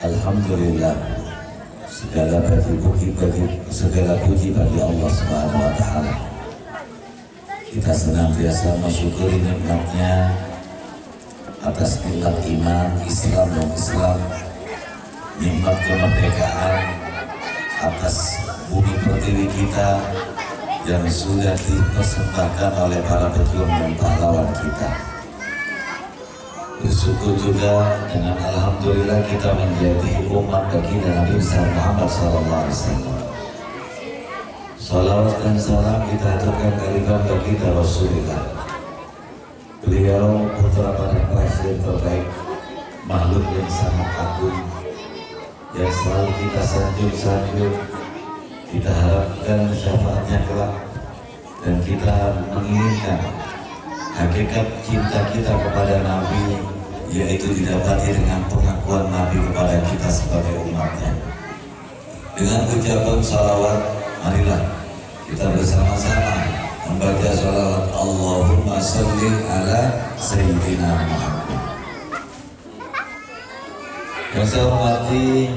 Alhamdulillah, segala puji bagi Allah Subhanahu wa Ta'ala. Kita senantiasa mensyukuri nikmatnya atas nikmat iman, Islam dan Islam, nikmat kemerdekaan atas bumi pertiwi kita yang sudah dipersembahkan oleh para pejuang dan pahlawan kita. Bersyukur juga dengan alhamdulillah kita menjadi umat baginda Nabi Muhammad SAW. Salawat dan salam kita aturkan kehadiran baginda Rasulullah. Beliau putra pada presiden terbaik, makhluk yang sangat agung, yang selalu kita sanjung-sanjung. Kita harapkan syafaatnya kelak, dan kita menginginkan hakikat cinta kita kepada Nabi, yaitu didapati dengan pengakuan Nabi kepada kita sebagai umatnya. Dengan ucapan salawat, marilah kita bersama-sama membaca salawat Allahumma sholli ala Sayyidina Muhammad. Yang saya hormati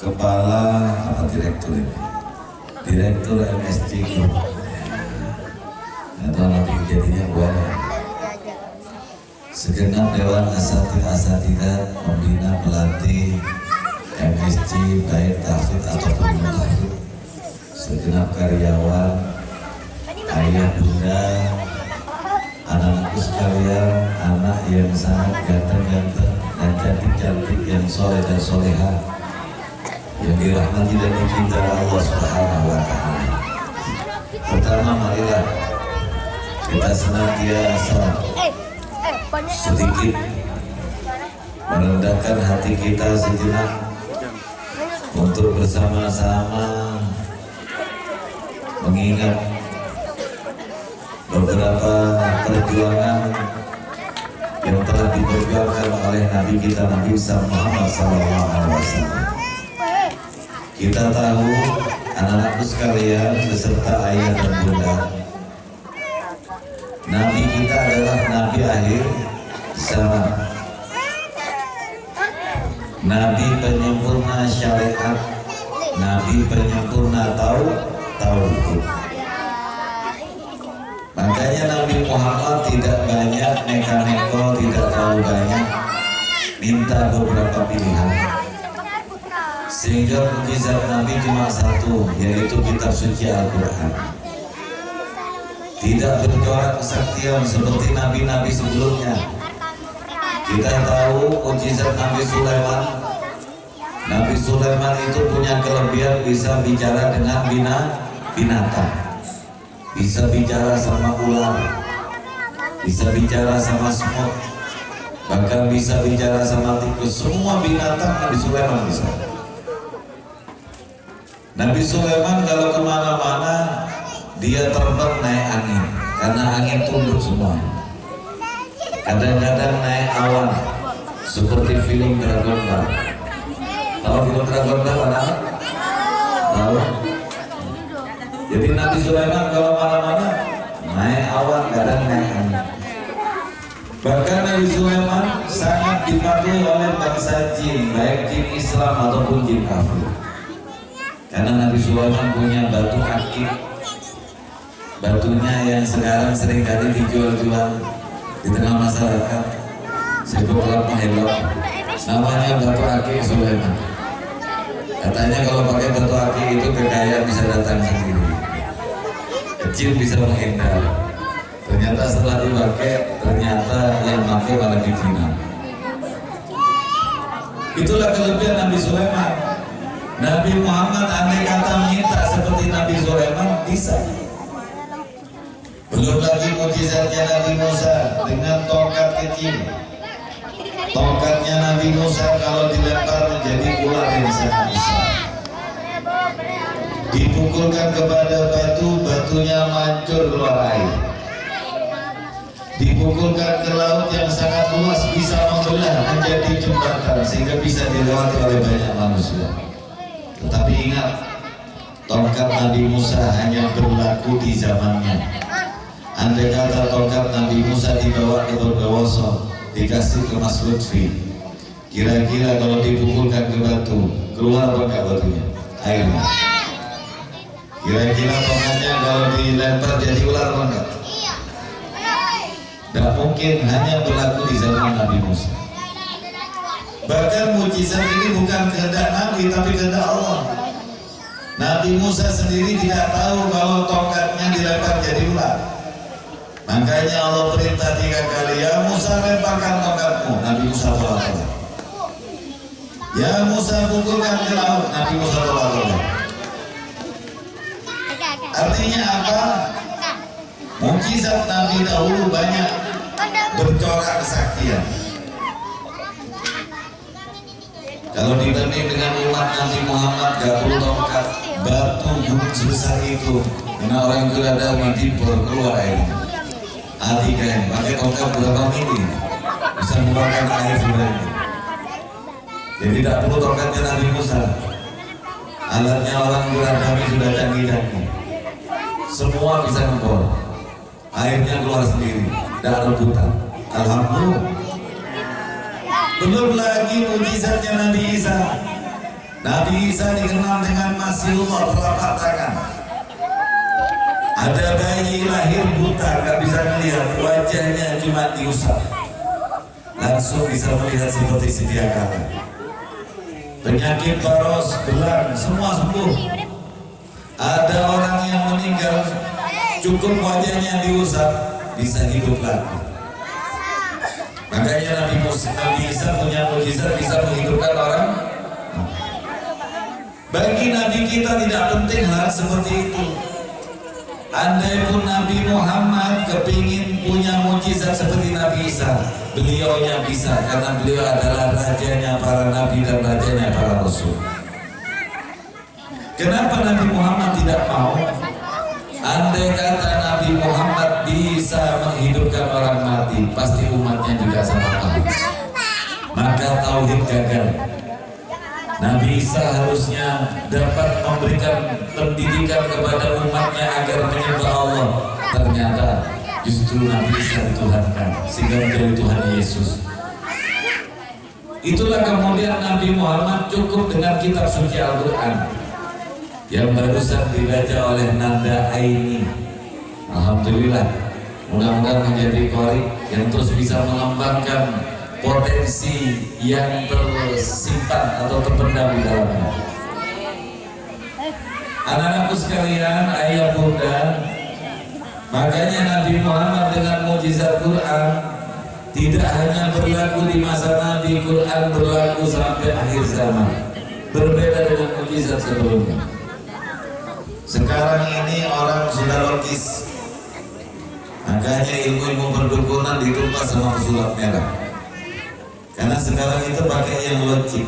Kepala Direktur MSC Group, atau nanti jadinya banyak, segenap dewan asatidah pembina pelatih MSC baik tahfidz ataupun muntahfidz, segenap karyawan, ayah bunda, anak-anakku sekalian, anak yang sangat ganteng-ganteng dan cantik-cantik, yang soleh dan soleha, yang dirahmati dan dicintai Allah Subhanahu wa Ta'ala. Pertama, marilah kita senantiasa sedikit merendahkan hati kita sejenak untuk bersama-sama mengingat beberapa perjuangan yang telah diperjuangkan oleh Nabi kita Nabi Muhammad SAW. Kita tahu, anak-anakku sekalian beserta ayah dan bunda, Nabi kita adalah Nabi akhir zaman, Nabi penyempurna syariat, Nabi penyempurna tauhid. Makanya Nabi Muhammad tidak banyak neka-neko, tidak terlalu banyak minta beberapa pilihan, sehingga mukjizat Nabi cuma satu, yaitu kitab suci Al-Quran. Tidak bercorak kesaktian seperti nabi-nabi sebelumnya. Kita tahu mukjizat Nabi Sulaiman. Nabi Sulaiman itu punya kelebihan bisa bicara dengan binatang, bisa bicara sama ular, bisa bicara sama semut, bahkan bisa bicara sama tikus. Semua binatang Nabi Sulaiman bisa. Nabi Sulaiman kalau kemana-mana dia terbang naik angin, karena angin tunduk semua. Kadang-kadang naik awan, seperti film Dragon Ball. Tahu film Dragon Ball mana? Tahu? Jadi Nabi Sulaiman kalau mana-mana naik awan, kadang naik angin. Bahkan Nabi Sulaiman sangat dipatuhi oleh bangsa jin, baik jin Islam ataupun jin kafir. Karena Nabi Sulaiman punya batu akik, batunya yang sekarang seringkali dijual-jual di tengah masyarakat, sebut kelapa helok, namanya batu akik Sulaiman. Katanya kalau pakai batu akik itu kekayaan bisa datang sendiri, kecil bisa menghindar. Ternyata setelah dipakai, ternyata yang pakai malah difina. Itulah kelebihan Nabi Sulaiman. Nabi Muhammad andai kata minta seperti Nabi Sulaiman, bisa. Belum lagi mukjizatnya Nabi Musa dengan tongkat kecil. Tongkatnya Nabi Musa kalau dilempar menjadi ular yang sangat besar. Dipukulkan kepada batu, batunya mancur keluar air. Dipukulkan ke laut yang sangat luas, bisa membelah menjadi jembatan sehingga bisa dilewati oleh banyak manusia. Tetapi ingat, tongkat Nabi Musa hanya berlaku di zamannya. Andai kata tongkat Nabi Musa dibawa ke Bondowoso, dikasih ke Mas Lutfi. Kira-kira kalau dipukulkan ke batu, keluar apa enggak batunya? Airnya. Kira-kira tongkatnya kalau dilempar jadi ular apa enggak? Tidak mungkin, hanya berlaku di zaman Nabi Musa. Bahkan mujizat ini bukan kehendak Nabi, tapi kehendak Allah. Nabi Musa sendiri tidak tahu kalau tongkatnya dilempar jadi ular. Makanya Allah perintah 3 kali, ya Musa lemparkan tongkatmu. Nabi Musa tolak-tolak. Ya Musa pukulkan ke laut. Nabi Musa tolak-tolak. Artinya apa? Mukjizat Nabi dahulu banyak bercorak kesaktian. Kalau dibanding dengan umat Nabi Muhammad, gak perlu tongkat, batu gunung sebesar itu, karena orang Guradawi dipur keluar airnya. Atika ini pakai tongkat berapa mili bisa mengeluarkan air sebenarnya. Jadi tidak perlu tongkatnya Nabi Musa. Alatnya orang Guradawi sudah canggih-canggih. Semua bisa ngepor. Airnya keluar sendiri, tidak rebutan. Alhamdulillah. Belum lagi mujizatnya Nabi Isa. Nabi Isa dikenal dengan Masihullah telapak tangan. Ada bayi lahir buta, gak bisa melihat, wajahnya cuma diusap, langsung bisa melihat seperti sedia kala. Penyakit baros, belang, semua sembuh. Ada orang yang meninggal, cukup wajahnya diusap, bisa hidup lagi. Makanya Nabi Isa punya mujizat bisa menghidupkan orang. Bagi Nabi kita tidak penting hal seperti itu. Andai pun Nabi Muhammad kepingin punya mujizat seperti Nabi Isa, beliaunya bisa, karena beliau adalah rajanya para nabi dan rajanya para rasul. Kenapa Nabi Muhammad tidak mau? Andai kata Nabi Muhammad bisa menghidupkan orang mati, pasti umatnya juga sama mati. Maka tauhid gagal. Nabi Isa harusnya dapat memberikan pendidikan kepada umatnya agar menyembah Allah. Ternyata justru Nabi Isa dituhankan sehingga menjadi Tuhan Yesus. Itulah kemudian Nabi Muhammad cukup dengan kitab suci Al-Quran yang barusan dibaca oleh Nanda Aini. Alhamdulillah, mudah-mudahan menjadi qori yang terus bisa mengembangkan potensi yang tersimpan atau terpendam di dalamnya. Anak-anakku sekalian, ayah bunda, makanya Nabi Muhammad dengan mujizat Quran tidak hanya berlaku di masa Nabi, Quran berlaku sampai akhir zaman. Berbeda dengan mujizat sebelumnya. Sekarang ini orang sudah logis, makanya ilmu-ilmu perdukunan ditumpah sama pesulap merah. Karena sekarang itu pakai yang logik.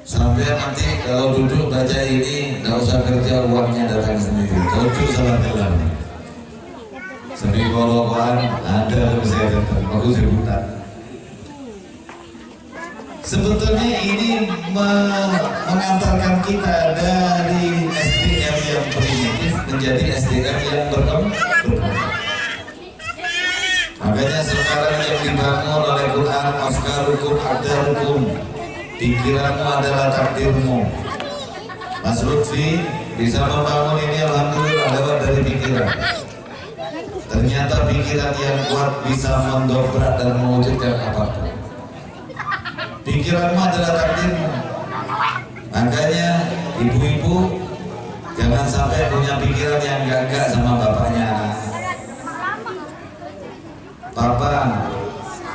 Sampai nanti kalau duduk baca ini, nggak usah kerja, uangnya datang sendiri. Lucu salah kelam. Sampai kolokan ada saya datang, bagus rebutan. Sebetulnya ini mengantarkan kita dari SDM yang primitif menjadi SDM yang berkembang. Makanya sekarang yang dibangun oleh Quran, afkarukum adarukum, pikiranmu adalah takdirmu. Mas Lutfi bisa membangun ini alhamdulillah lewat dari pikiran. Ternyata pikiran yang kuat bisa mendobrak dan mewujudkan apapun. Pikiranmu adalah takdirmu. Makanya ibu-ibu jangan sampai punya pikiran yang gagak sama bapaknya anak. Papa,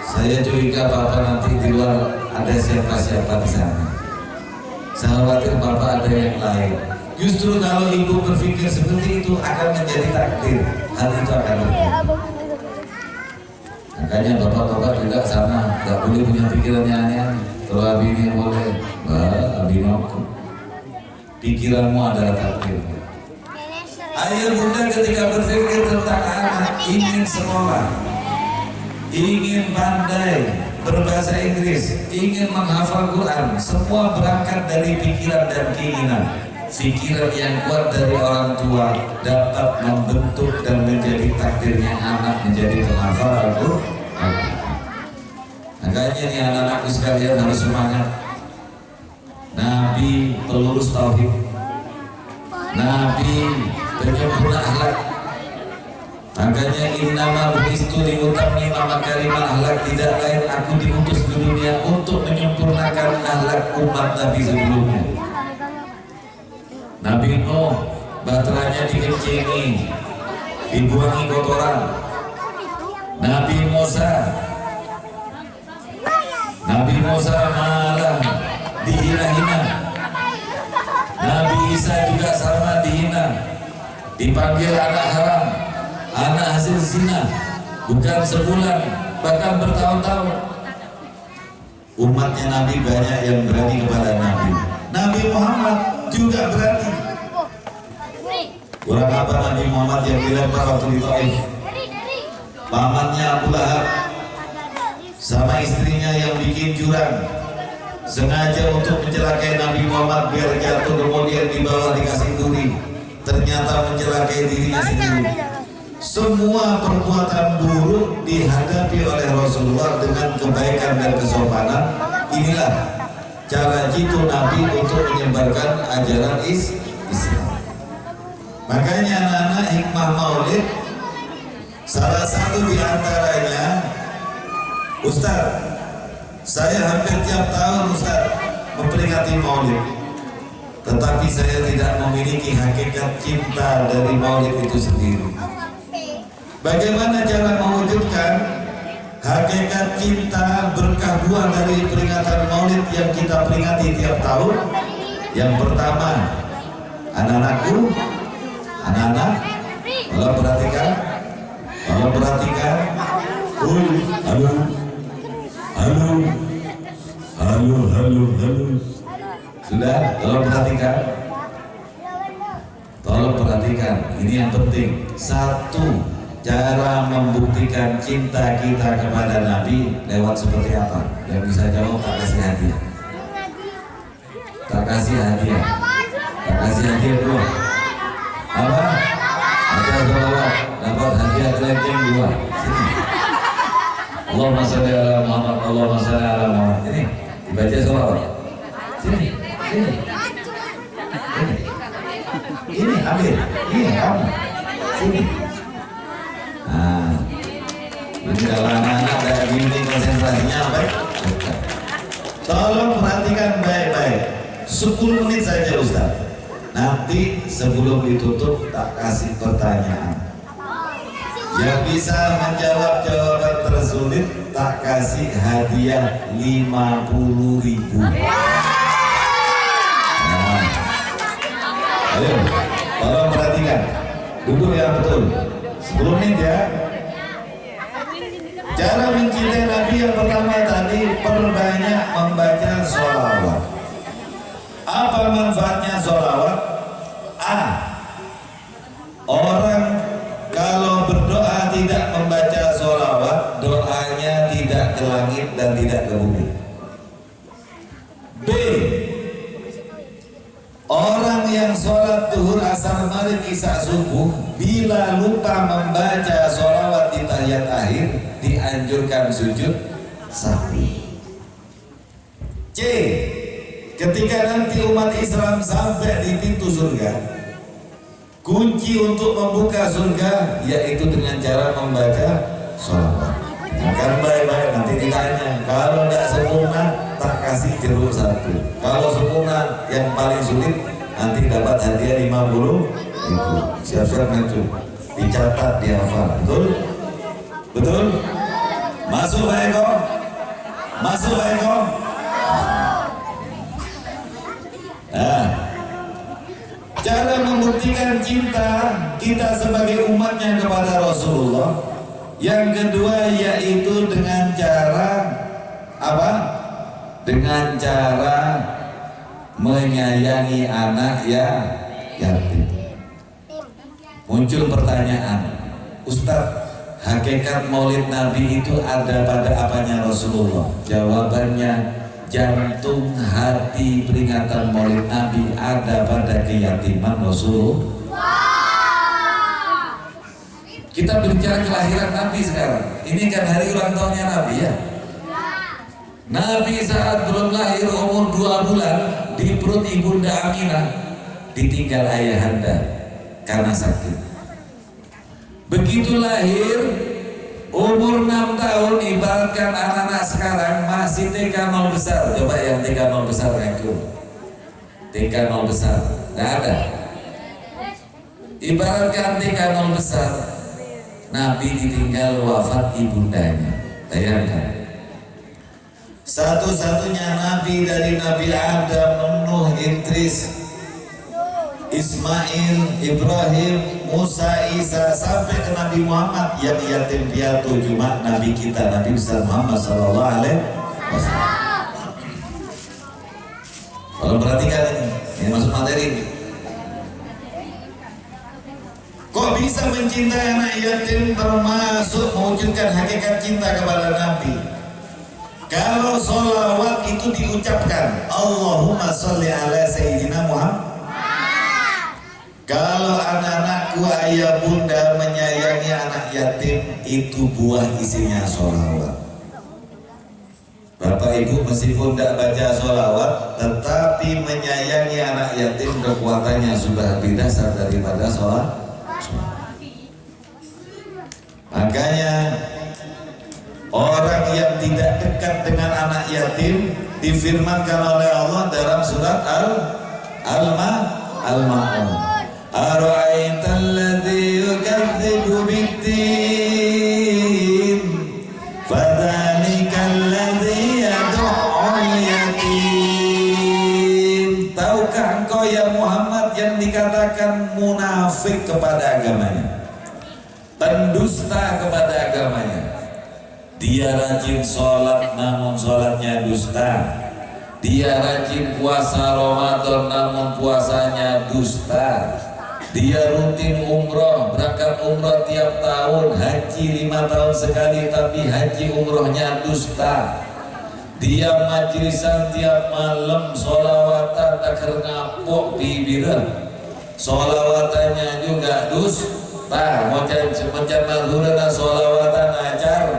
saya curiga Papa nanti di luar ada siapa-siapa di sana. Saya khawatir Papa ada yang lain. Justru kalau ibu berpikir seperti itu akan menjadi takdir. Hal itu akan terjadi. Makanya bapak-bapak juga sama, gak boleh punya pikiran yang aneh-aneh. Kalau abini boleh, abini aku. Pikiranmu adalah takdir. Ayah bunda ketika berpikir tentang anak ingin sekolah, ingin pandai berbahasa Inggris, ingin menghafal Quran, semua berangkat dari pikiran dan keinginan. Pikiran yang kuat dari orang tua dapat membentuk dan menjadi takdirnya anak menjadi penghafal Al-Quran. Makanya nih anak-anakku sekalian harus semangat. Nabi pelurus tauhid, Nabi penyempurna akhlak. Makanya innama bu'istu liutammima makarimal akhlak, tidak lain aku diutus di dunia untuk menyempurnakan akhlak umat Nabi sebelumnya. Nabi Nuh baterainya dikencengi, dibuangi kotoran. Nabi Musa malah dihina-hina. Nabi Isa juga sama dihina, dipanggil anak haram, anak hasil zina, bukan sebulan, bahkan bertahun-tahun. Umatnya Nabi banyak yang berani kepada Nabi. Nabi Muhammad juga berani. Kurang apa Nabi Muhammad yang dilempar waktu di Taif? Pamannya Abu Lahab sama istrinya yang bikin jurang, sengaja untuk mencelakai Nabi Muhammad biar jatuh kemudian dibawa dikasih duri, ternyata mencelakai dirinya sendiri. Semua perbuatan buruk dihadapi oleh Rasulullah dengan kebaikan dan kesopanan. Inilah cara jitu Nabi untuk menyebarkan ajaran Islam. Makanya anak-anak hikmah maulid, salah satu diantaranya, Ustaz, saya hampir tiap tahun Ustaz memperingati maulid, tetapi saya tidak memiliki hakikat cinta dari maulid itu sendiri. Bagaimana cara mewujudkan hakikat cinta berkah buah dari peringatan maulid yang kita peringati tiap tahun? Yang pertama, anak-anakku, anak-anak, tolong perhatikan, halo, sudah, tolong perhatikan, ini yang penting. Satu, cara membuktikan cinta kita kepada Nabi lewat seperti apa? Yang bisa jawab tak kasih hadiah. Tak kasih hadiah dua. Apa? Ada sholawat, dapat hadiah kelenteng 2. Sini. Allahumma sholli ala Muhammad, Allahumma sholli ala Muhammad. Ini dibaca sholawat. Sini. Ini ambil. Ini kamu. Sini. Nah, ini kalau anak-anak kayak gini konsentrasinya baik. Tolong perhatikan baik-baik. 10 menit saja Ustaz. Nanti sebelum ditutup tak kasih pertanyaan. Yang bisa menjawab jawaban tersulit tak kasih hadiah 50.000. Nah, ayo, tolong perhatikan. Duduk yang betul. 10 menit ya. Cara mencintai Nabi yang pertama tadi, perbanyak membaca sholawat. Apa manfaatnya sholawat? A. Orang kalau berdoa tidak membaca sholawat, doanya tidak ke langit dan tidak ke bumi. B. Orang yang sholat zuhur, asar, maghrib, isya, subuh, bila lupa membaca sholawat di tahiyat akhir, dianjurkan sujud sahwi. C. Ketika nanti umat Islam sampai di pintu surga, kunci untuk membuka surga yaitu dengan cara membaca sholawat. Akan baik-baik nanti ditanya. Kalau tidak sempurna, tak kasih jeruk 1. Kalau sempurna, yang paling sulit nanti dapat hadiah 50.000. Siap-siap maju, dicatat, dihafal. Betul? Masuk Pak Eko? Nah, cara membuktikan cinta kita sebagai umatnya kepada Rasulullah yang kedua yaitu dengan cara apa? Dengan cara menyayangi anak yatim. Muncul pertanyaan, Ustadz, hakikat maulid Nabi itu ada pada apanya Rasulullah? Jawabannya, jantung hati peringatan maulid Nabi ada pada keyatiman Rasulullah. Kita berbicara kelahiran Nabi sekarang. Ini kan hari ulang tahunnya Nabi ya. Nabi saat belum lahir umur 2 bulan di perut ibunda Aminah ditinggal ayahanda karena sakit. Begitu lahir umur 6 tahun, ibaratkan anak-anak sekarang masih TK 0 besar. Coba yang TK 0 besar ngaku. TK 0 besar, nggak ada. Ibaratkan TK 0 besar, Nabi ditinggal wafat ibundanya. Bayangkan. Satu-satunya Nabi dari Nabi Adam, Nuh, Idris, Ismail, Ibrahim, Musa, Isa sampai ke Nabi Muhammad yang yatim piatu cuma Nabi kita, Nabi besar Muhammad Sallallahu Alaihi Wasallam. Kalau perhatikan ini masuk materi ini. Kok bisa mencintai anak yatim termasuk mewujudkan hakikat cinta kepada Nabi? Kalau sholawat itu diucapkan Allahumma sholli ala Sayyidina Muhammad. Kalau anak-anakku ayah bunda menyayangi anak yatim, itu buah isinya sholawat. Bapak ibu meskipun tidak baca sholawat, tetapi menyayangi anak yatim kekuatannya sudah lebih dasar daripada sholat. Makanya orang yang tidak dekat dengan anak yatim difirmankan oleh Allah dalam surat Al-Ma'un. Ara'aital ladzi yukadzibu bid-din fadzalikal ladzi yad'ul yatim. Tahukah engkau ya Muhammad yang dikatakan munafik kepada agamanya, pendusta kepada agamanya? Dia rajin sholat namun sholatnya dusta. Dia rajin puasa Ramadan namun puasanya dusta. Dia rutin umroh, berangkat umroh tiap tahun, haji 5 tahun sekali tapi haji umrohnya dusta. Dia majlisan tiap malam, sholawatan tak ngapok bibirah, sholawatannya juga dusta. Macam madhurana sholawatan ajar.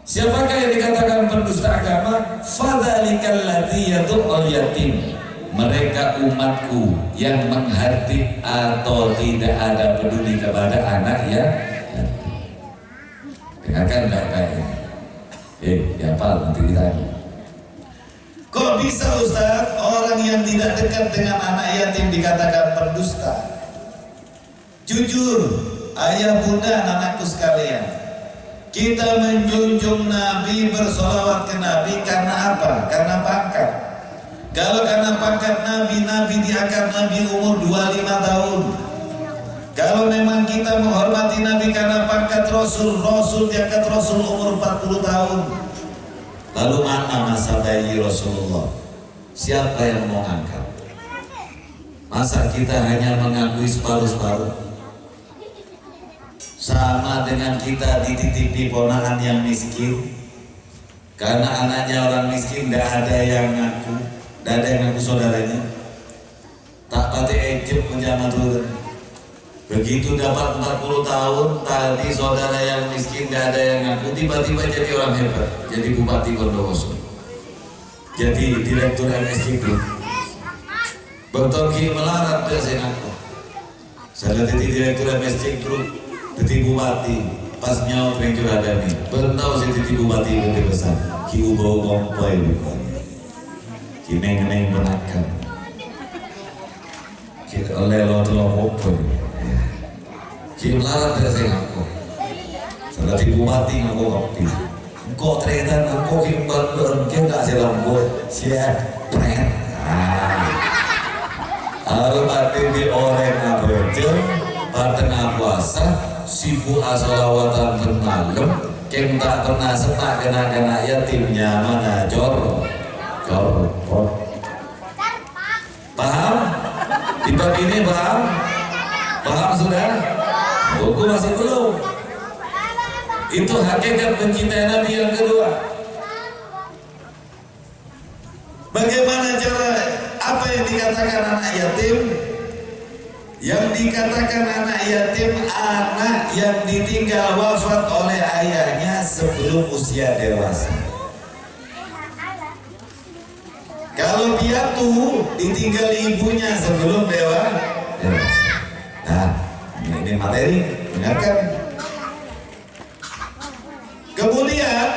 Siapakah yang dikatakan pendusta agama? Fadzalikal ladzi yad'ul yatim. Mereka umatku yang menghardik atau tidak ada peduli kepada anak ya. Dengarkan baik-baik. Hafal nanti ditanya. Kok bisa Ustaz orang yang tidak dekat dengan anak yatim dikatakan pendusta? Jujur, ayah bunda anakku sekalian, kita menjunjung Nabi, bersolawat ke Nabi karena apa? Karena pangkat. Kalau karena pangkat Nabi, Nabi diangkat Nabi umur 25 tahun. Kalau memang kita menghormati Nabi karena pangkat Rasul, Rasul diangkat Rasul umur 40 tahun. Lalu mana masa bayi Rasulullah? Siapa yang mau angkat? Masa kita hanya mengakui separuh-separuh? Sama dengan kita dititipi ponakan yang miskin, karena anaknya orang miskin tidak ada yang ngaku, tidak ada yang ngaku saudaranya. Tak pati ejek menjama turun. Begitu dapat 40 tahun, tadi saudara yang miskin tidak ada yang ngaku, tiba-tiba jadi orang hebat, jadi Bupati Bondowoso, jadi Direktur MSC Group. Bertoki melarat dia saya ngaku. Saya jadi Direktur MSC Group, jadi Bupati, pas nyawa pengen ada nih. Bentau saya jadi Bupati lebih besar. Ki ubau kompoy bukan. Ki neng-neng benakan. Ki oleh lo kompoy. Ki melarat dia saya ngaku. Saya jadi Bupati ngaku kopi. Engkau ternyata engkau ki mbak-mbak ki nggak saya lambut. Siap pret. Almati di orang ngabejeng tengah puasa sibuk asolawatan bermalam, yang tak pernah setak kena yatimnya mana jor. Paham? Di bab ini paham? Paham sudah? Buku masih belum. Itu hakikat mencintai Nabi yang kedua. Bagaimana cara, apa yang dikatakan anak yatim? Yang dikatakan anak yatim, anak yang ditinggal wafat oleh ayahnya sebelum usia dewasa. Kalau piatu ditinggal ibunya sebelum dewasa. Nah, ini materi, dengarkan. Kemudian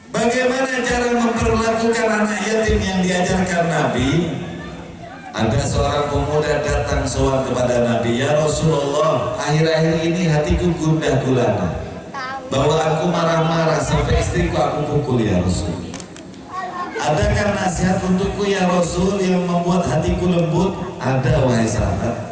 bagaimana cara memperlakukan anak yatim yang diajarkan Nabi? Ada seorang pemuda datang soal kepada Nabi, ya Rasulullah, akhir-akhir ini hatiku gundah gulana, bawaanku marah-marah sampai istriku aku pukul ya Rasul. Adakah nasihat untukku ya Rasul yang membuat hatiku lembut? Ada wahai sahabat.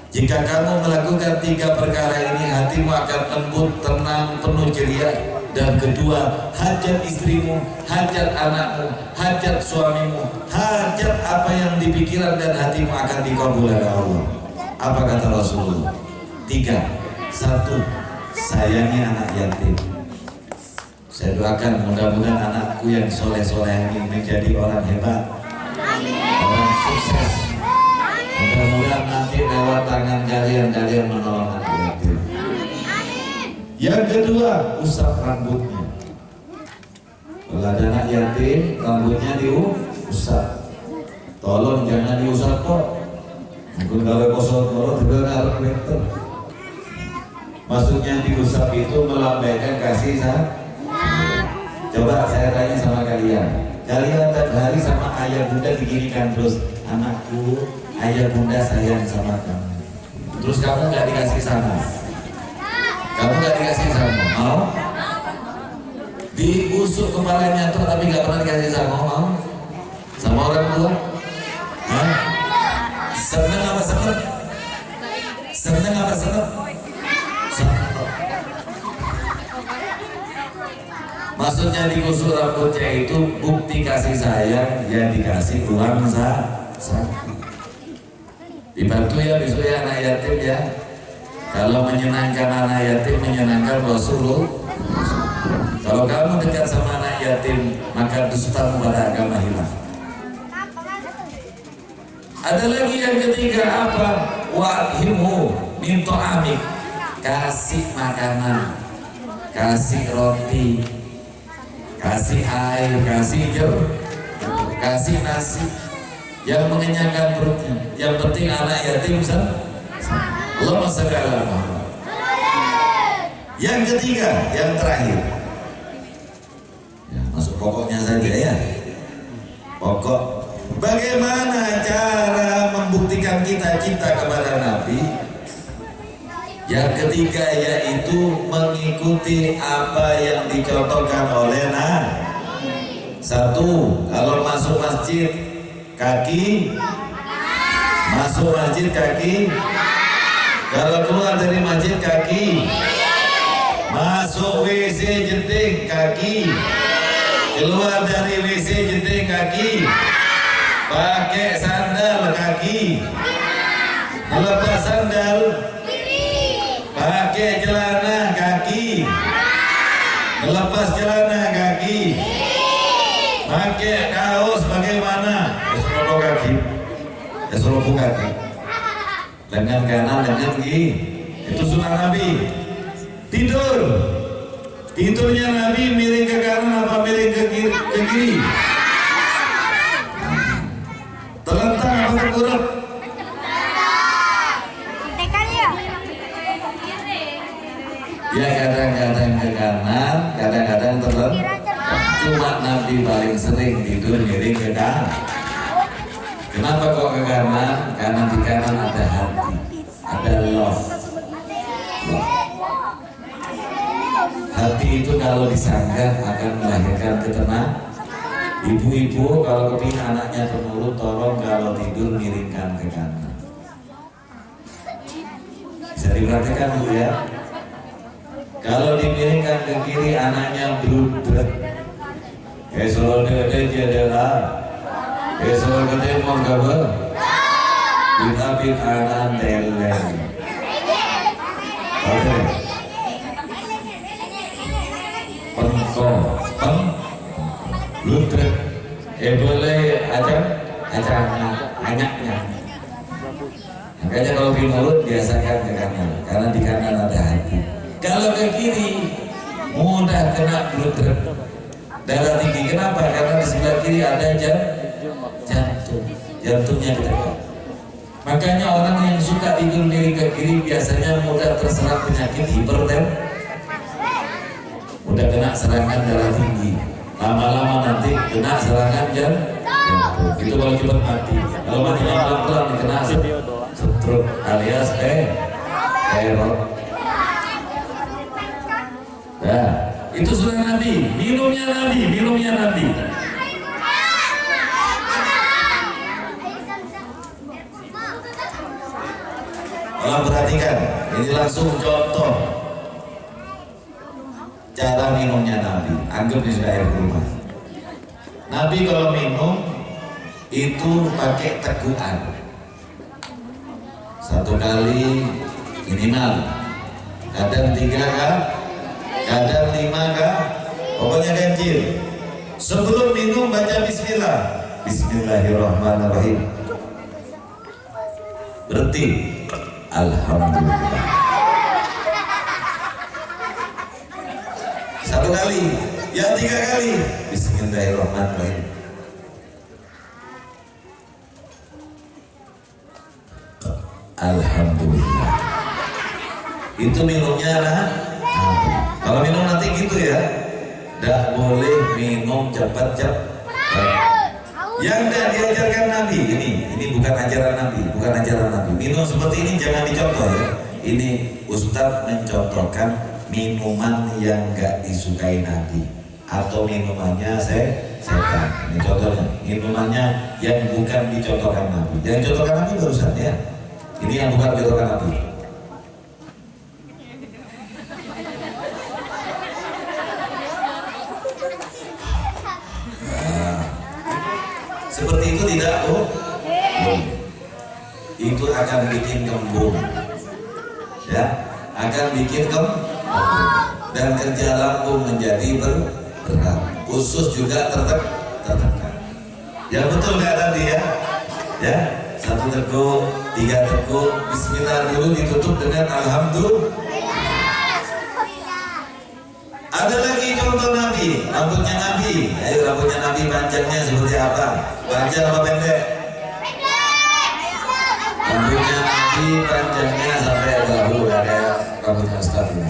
Jika kamu melakukan 3 perkara ini, hatimu akan lembut, tenang, penuh ceria. Dan kedua, hajat istrimu, hajat anakmu, hajat suamimu, hajat apa yang dipikiran dan hatimu akan dikabul oleh Allah. Apa kata Rasulullah? 3. 1. Sayangi anak yatim. Saya doakan mudah-mudahan anakku yang soleh-soleh ini menjadi orang hebat, orang sukses. Mudah-mudahan nanti lewat tangan kalian menolong anak yatim. Yang kedua, usap rambutnya. Kalau ada anak yatim, rambutnya diusap. Tolong jangan diusap kok. Mungkin kalau kosong-kosong juga harus betul. Maksudnya diusap itu melambaikan kasih sayang. Coba saya tanya sama kalian. Kalian tiap hari sama ayah bunda diginikan terus, anakku, ayah bunda sayang sama kamu. Terus kamu nggak dikasih sama. Kamu gak dikasih sama, mau? Diusuk kepalanya tuh tapi gak pernah dikasih sama, mau? Sama orang tua? Hah? Seneng apa seneng? Seneng apa seneng? Maksudnya digusuk rambutnya itu bukti kasih sayang, ya dikasih uang saja. Dibantu ya besok ya anak yatim ya. Kalau menyenangkan anak yatim, menyenangkan Rasulullah. Kalau kamu dekat sama anak yatim, maka dustamu pada agama hilang. Ada lagi yang ketiga apa? Wa'himu min ta'amik. Kasih makanan, kasih roti, kasih air, kasih jeruk, kasih nasi yang mengenyangkan perutnya. Yang penting anak yatim Allahumma shalli ala Muhammad. Yang ketiga, yang terakhir, ya, masuk pokoknya saja ya. Pokok, bagaimana cara membuktikan kita cinta kepada Nabi? Yang ketiga yaitu mengikuti apa yang dicontohkan oleh Nabi. 1. Kalau masuk masjid kaki, masuk masjid kaki. Kalau keluar dari masjid kaki, masuk WC jenting kaki, keluar dari WC jenting kaki, pakai sandal kaki, melepas sandal, pakai celana kaki, melepas celana kaki, pakai kaos bagaimana? Esropo kaki, esropo kaki. Lengan kanan, lengan kiri. Itu sunnah Nabi. Tidur, tidurnya Nabi miring ke kanan apa miring ke kiri? Terlentang apa terkurap? Ya kadang-kadang ke kanan, kadang-kadang terlentang. Cuma Nabi paling sering tidur miring ke kanan. Kenapa kok ke kanan? Karena di kanan ada hati, ada love. Hati itu kalau disanggah akan melahirkan ketenangan. Ibu-ibu kalau kepingin anaknya penurut, tolong kalau tidur miringkan ke kanan. Bisa diperhatikan Bu ya. Kalau dimiringkan ke kiri anaknya berudret. Esok dede jadilah. Esok gede mau gagal, kita kanan teleng. Oke. Pengkong, ludrek. Boleh aja, anyaknya. biasakan ke kanan, karena di kanan ada hati. Kalau ke kiri mudah kena blunder, darah tinggi. Kenapa? Karena di sebelah kiri ada jantung, jantungnya ditekan. Makanya orang yang suka tidur miring ke kiri biasanya mudah terserang penyakit hipertensi, mudah kena serangan darah tinggi. Lama-lama nanti kena serangan jantung. Itu kalau cepat mati. Kalau matinya pelan-pelan kena stroke alias error. Nah, itu sunnah Nabi, minumnya Nabi. Kalau perhatikan, ini langsung contoh cara minumnya Nabi. Anggap ini sudah air kurma. Nabi kalau minum itu pakai tegukan. 1 kali minimal, kadang 3 kah, kadang 5 kah, pokoknya ganjil. Sebelum minum baca bismillah, bismillahirrahmanirrahim. Berhenti, alhamdulillah. 1 kali, ya 3 kali, bismillahirrahmanirrahim. Alhamdulillah. Itu minumnya Nabi. Kalau minum nanti gitu ya, tidak boleh minum cepat-cepat. Yang tidak diajarkan Nabi ini bukan ajaran Nabi, Minum seperti ini jangan dicontoh ya. Ini Ustadz mencontohkan minuman yang nggak disukai Nabi atau minumannya setan. Ini contohnya, minumannya yang bukan dicontohkan Nabi. Yang dicontohkan Nabi barusan ya. Ini yang bukan contohkan Nabi. Seperti itu tidak itu akan bikin kembung ya, akan bikin kembung dan kerja lambung menjadi berat, usus juga tertekan ya. Betul nggak tadi ya? 1 teguk, 3 teguk, bismillah dulu ditutup dengan alhamdulillah. Ada lagi contoh Nabi, rambutnya Nabi. Ayo, rambutnya Nabi panjangnya seperti apa? Panjang apa pendek? Rambutnya Nabi panjangnya sampai bahu, kayak rambutnya Ustaz ini.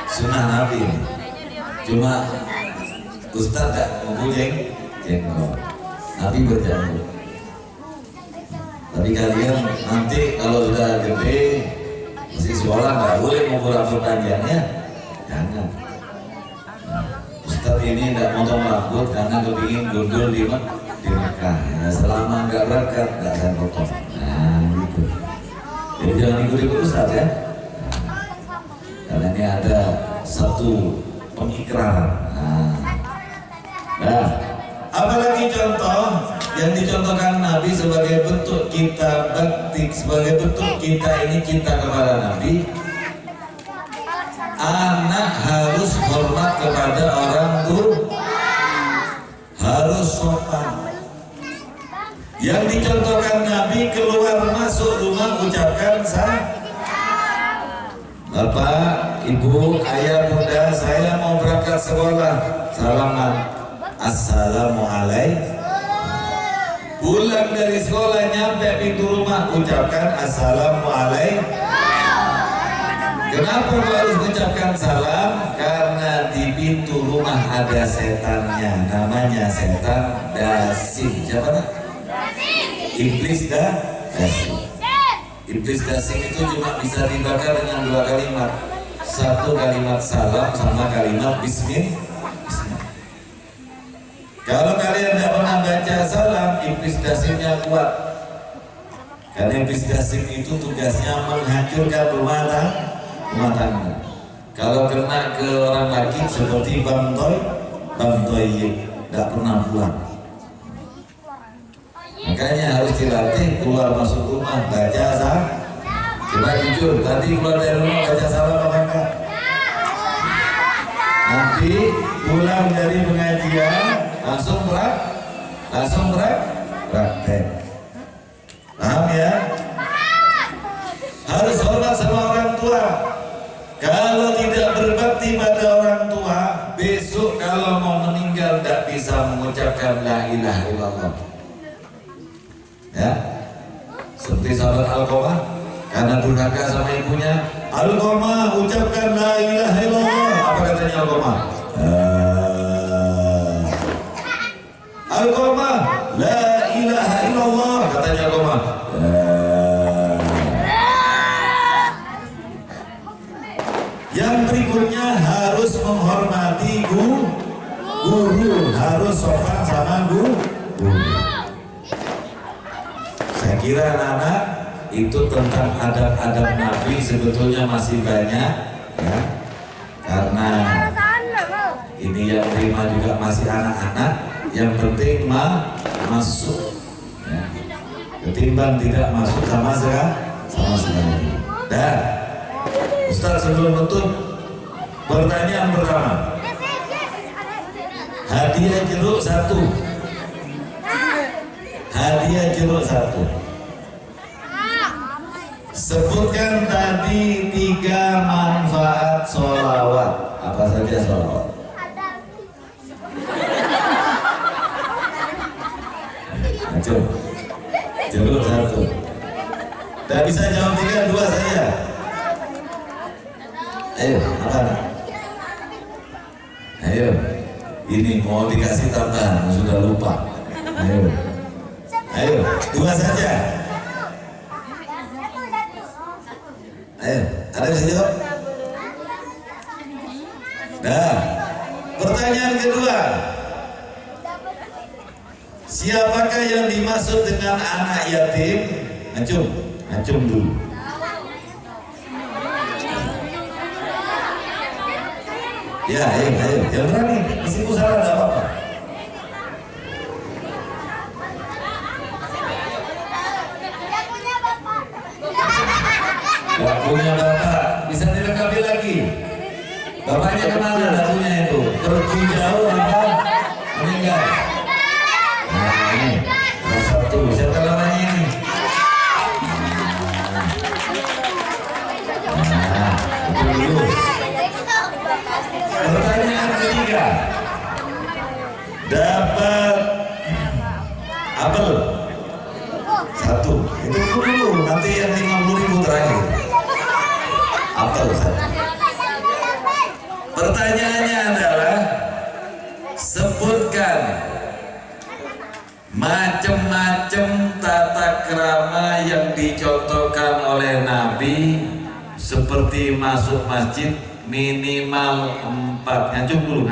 Sunnah Nabi ini. Cuma Ustaz gak mau jenggot, Nabi berjanggut. Tapi kalian nanti kalau sudah gede, masih sekolah nggak boleh mau rambut panjangnya. Jangan. Ustaz ini tidak motong rambut karena kepingin gundul di Mekah. Ya, selama nggak berangkat nggak akan potong. Nah gitu. Jadi jangan ikut-ikut Ustaz ya. Karena ini ada satu pengikraran. Nah, apalagi contoh yang dicontohkan Nabi sebagai bentuk kita bakti, sebagai bentuk kita ini cinta kepada Nabi. Anak harus hormat kepada orang tua, harus sopan. Yang dicontohkan Nabi keluar masuk rumah ucapkan Bapak, Ibu, Ayah, Bunda, saya mau berangkat sekolah. Salaman, assalamualaikum. Pulang dari sekolah nyampe pintu rumah ucapkan assalamualaikum. Kenapa harus mengucapkan salam? Karena di pintu rumah ada setannya, namanya setan Dasim. Siapa nak? Iblis Dasim. Iblis Dasim itu cuma bisa dibakar dengan 2 kalimat. 1 kalimat salam sama kalimat bismillah. Kalau kalian tidak pernah baca salam, iblis dasimnya kuat. Karena iblis dasim itu tugasnya menghancurkan rumah tangga. Kalau kena ke orang laki seperti Bang Toy tidak pernah pulang. Makanya harus dilatih keluar masuk rumah baca salam. Coba jujur, tadi keluar dari rumah baca salam apa enggak? Nanti pulang dari pengajian langsung praktek. Paham ya? berbakti pada orang tua, besok kalau mau meninggal tidak bisa mengucapkan la ilaha illallah. Ya, seperti sahabat Alqamah, karena durhaka sama ibunya, Alqamah ucapkan la ilaha illallah. Apa katanya Alqamah? Alqamah la ilaha illallah, katanya Alqamah. Yang berikutnya harus menghormati guru, harus sopan sama guru. Saya kira anak-anak itu tentang adab-adab Nabi sebetulnya masih banyak, ya, karena ini yang terima juga masih anak-anak. Yang penting masuk, ya. Ketimbang tidak masuk sama sekali. Dan Ustaz sebelum tutup, pertanyaan pertama, hadiah jeruk 1. Hadiah jeruk 1. Sebutkan tadi 3 manfaat sholawat. Apa saja sholawat? Jeruk 1. Tidak bisa jawab 3, 2 saja. Ayo, apa? Ayo, ini mau dikasih tambahan, sudah lupa. Ayo, 2 saja. Ayo, ada yang bisa jawab? Nah, pertanyaan kedua, siapakah yang dimaksud dengan anak yatim? Acung dulu. Ya, ayo, yang berani. Meskipun salah tidak apa-apa. Gak punya bapak, bisa dilengkapi lagi. Bapaknya kemana? Gak punya itu. Pergi jauh apa? Meninggal. Nah, ini salah satu. Siapa namanya ini? Nah, itu dulu. Pertanyaan ketiga, dapat apel 1. Itu dulu, nanti yang 50.000 terakhir. Apel 1. Pertanyaannya adalah, sebutkan macam-macam tata krama yang dicontohkan oleh Nabi, seperti masuk masjid minimal 4. Ngacung dulu.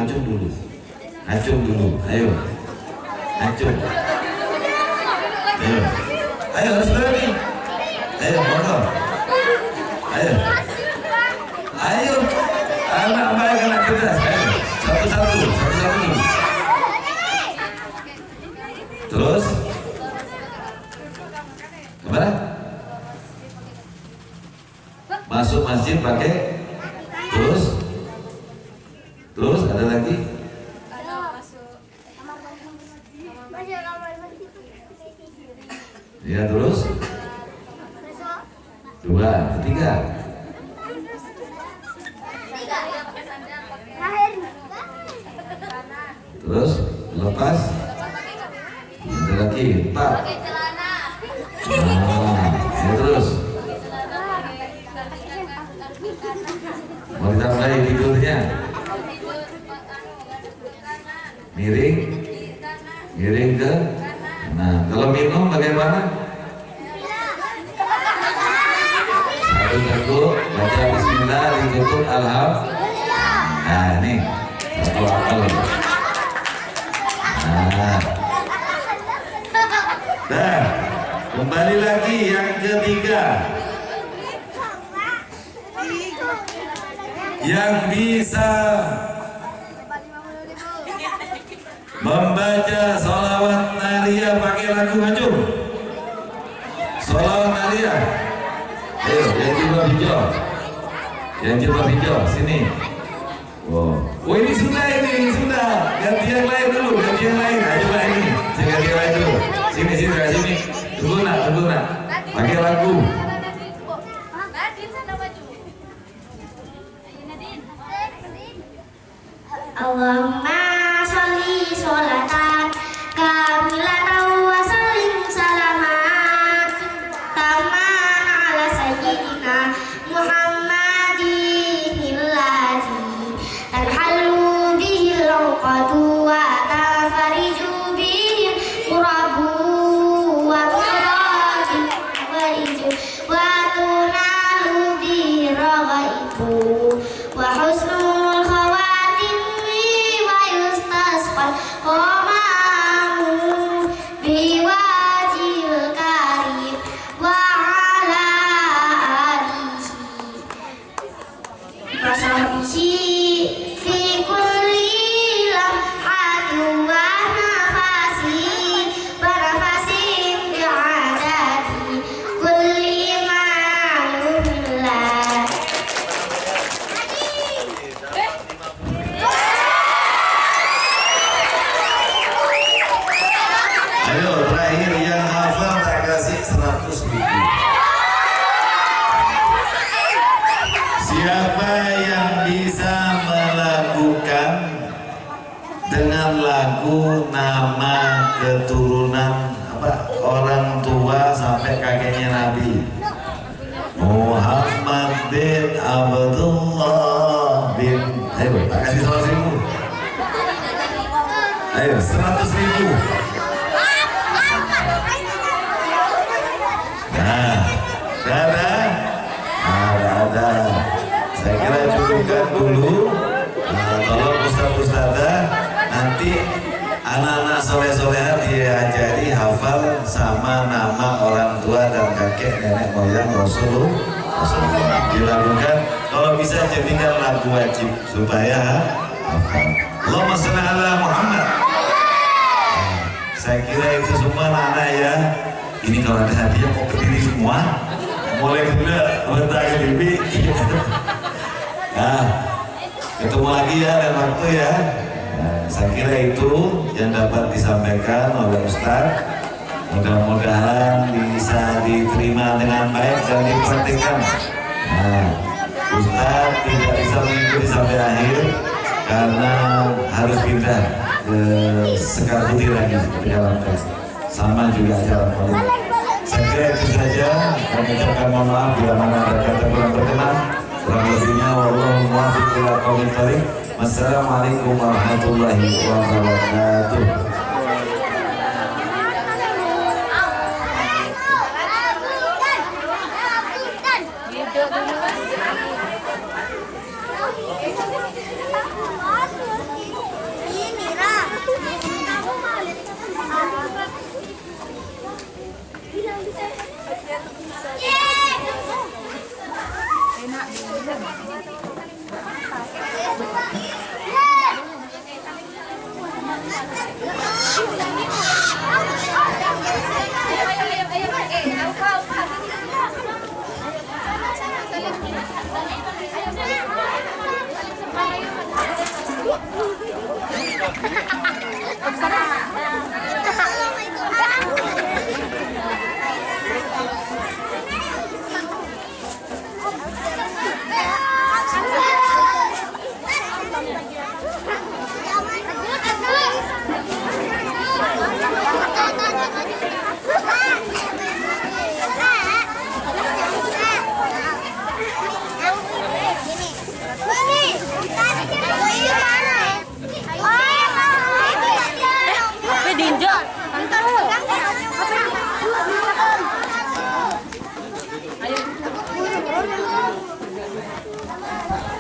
Ayo. Ayo harus berani. Ayo, motor. Ayo. Anak baik, anak cerdas. Ayo. Satu-satu dulu. Terus kemana? Masuk masjid pakai. Terus ada lagi? Ya, terus 2, ketiga. Terus lepas. Ada lagi 4. Ya, terus mau ditambahi tidurnya. Miring ke. Nah, kalau minum bagaimana? 1 teguk, baca bismillah, ditutup alhamdulillah. Nah, ini 1 apel. Nah, kembali lagi yang ketiga, yang bisa membaca sholawat nariyah pakai lagu Acung. Sholawat nariyah. Ayo, yang jilbab hijau, sini. Oh, ini sudah. Ganti yang lain dulu, Ayo, coba ini. Saya ganti yang lain dulu. Sini. Tunggu nak. Pakai lagu. Allahumma sholli sholatan kamilatan wa sallim salaman taman ala sayyidina Muhammadin alladzi tanhalu bihi al-uqadu wa tafariju bihi qurabu wa tuqadu wa iju wa tunalu bihi raghaibu wa husnul khawatimi wa yustasqal qamamu biwajil karim wa ala alihi wa sahbihi fi kulli lamhatin wa nafasin bi'adadi kulli ma'lumillah. Ayo terakhir yang hafal tak kasih 100.000. Siapa yang bisa melakukan dengan lagu nama keturunan orang tua sampai kakeknya Nabi Muhammad bin Abdullah bin, ayo tak kasih 100.000. Ayo 100.000. Nah, ada. Saya kira cukupkan dulu. Tolong ustaz-ustazah nanti anak-anak soleh-solehan diajari hafal sama nama orang tua dan kakek nenek moyang Rasulullah. Dilakukan, kalau bisa jadikan lagu wajib supaya hafal. Allahumma sholli ala Muhammad. Saya kira itu semua anak-anak ya. Ini kalau ada hadiah mau berdiri semua, mulai muda bentar ke TV. Nah, ketemu lagi ya dan waktu ya. Nah, saya kira itu yang dapat disampaikan oleh Ustaz. Mudah-mudahan bisa diterima dengan baik dan dipraktikkan. Nah, Ustaz tidak bisa mengikuti sampai akhir karena harus pindah ke Sekar Putih lagi di dalam tes. Sama juga jalan politik. Saya kira itu saja. Kami ucapkan mohon maaf bila mana ada kata kurang berkenan. Kurang lebihnya wallahu muwaffiq ila aqwamit thoriq. Wassalamualaikum warahmatullahi wabarakatuh. Enak.